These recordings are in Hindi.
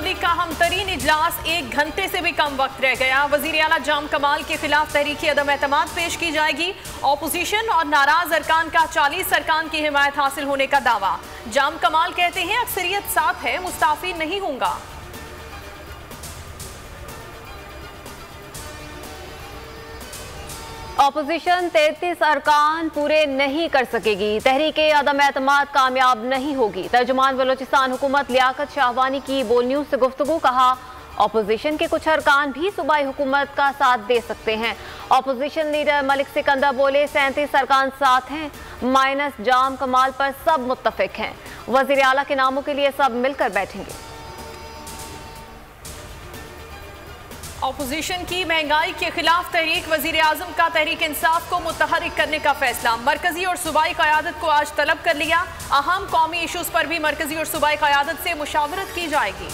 लीग का हमतरीन इजलास 1 घंटे से भी कम वक्त रह गया। वजीर आला जाम कमाल के खिलाफ तहरीकी अदम एतमाद पेश की जाएगी। ऑपोजिशन और नाराज अरकान का 40 अरकान की हिमायत हासिल होने का दावा। जाम कमाल कहते हैं अक्सरियत साथ है, मुस्ताफी नहीं होगा। ऑपोजिशन 33 अरकान पूरे नहीं कर सकेगी। तहरीके अदम एतमाद कामयाब नहीं होगी। तर्जुमान बलोचिस्तान हुकूमत लियाकत शाहवानी की बोल न्यूज से गुफ्तगू। कहा ऑपोजिशन के कुछ अरकान भी सूबाई हुकूमत का साथ दे सकते हैं। ऑपोजिशन लीडर मलिक सिकंदर बोले 37 अरकान साथ हैं, माइनस जाम कमाल पर सब मुत्तफिक हैं। वजीर आला के नामों के लिए सब मिलकर बैठेंगे। ऑपोजिशन की महंगाई के खिलाफ तहरीक। वजीर आजम का तहरीक इंसाफ को मुतहरिक करने का फैसला। मरकजी और सूबाई क़यादत को आज तलब कर लिया। अहम कौमी इशूज पर भी मरकजी और सूबाई क़यादत से मुशावरत की जाएगी।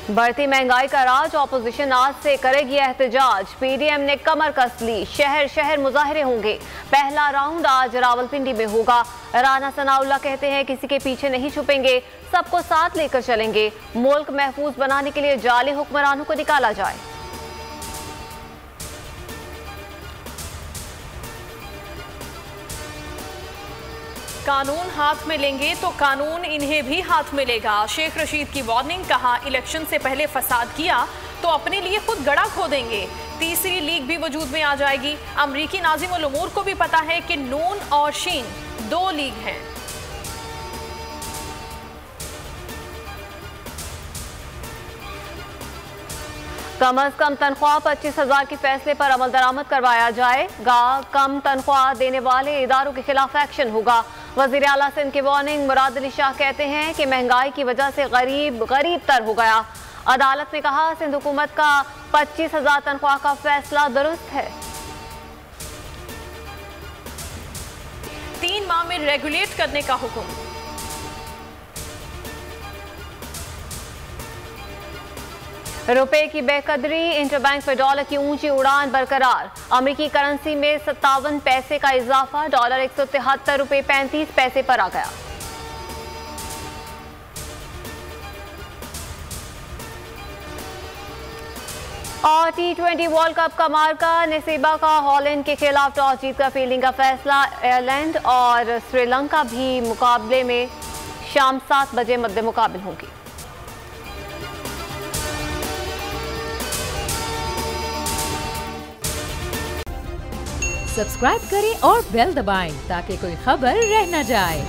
बढ़ती महंगाई का राज। ऑपोजिशन आज से करेगी एहतजाज। पीडीएम ने कमर कस ली। शहर शहर मुजाहरे होंगे। पहला राउंड आज रावलपिंडी में होगा। राना सनाउल्लाह कहते हैं किसी के पीछे नहीं छुपेंगे, सबको साथ लेकर चलेंगे। मुल्क महफूज बनाने के लिए जाली हुक्मरानों को निकाला जाए। कानून हाथ में लेंगे तो कानून इन्हें भी हाथ में लेगा। शेख रशीद की वार्निंग। कहा इलेक्शन से पहले फसाद किया तो अपने लिए खुद गड़ा खो देंगे। तीसरी लीग भी वजूद में आ जाएगी। अमरीकी नाज़िम उल उमूर को भी पता है कि नून और शीन 2 लीग हैं। कम अज कम तनख्वाह 25,000 के फैसले पर अमल दरामद करवाया जाएगा। कम तनख्वाह देने वाले इदारों के खिलाफ एक्शन होगा। वजीर आला सिंध की वार्निंग। मुराद अली शाह कहते हैं कि महंगाई की वजह से गरीब तर हो गया। अदालत ने कहा सिंध हुकूमत का 25,000 तनख्वाह का फैसला दुरुस्त है। 3 माह में रेगुलेट करने का हुक्म। रुपए की बेकदरी। इंटरबैंक पर डॉलर की ऊंची उड़ान बरकरार। अमेरिकी करेंसी में 57 पैसे का इजाफा। डॉलर 173 रुपए 35 पैसे पर आ गया। और T20 वर्ल्ड कप का मार्का। नसीबा का हॉलैंड के खिलाफ टॉस जीतकर फील्डिंग का फैसला। आयरलैंड और श्रीलंका भी मुकाबले में शाम 7 बजे मद्दे मुकाबिल होंगी। सब्सक्राइब करें और बेल दबाएं ताकि कोई खबर रह न जाए।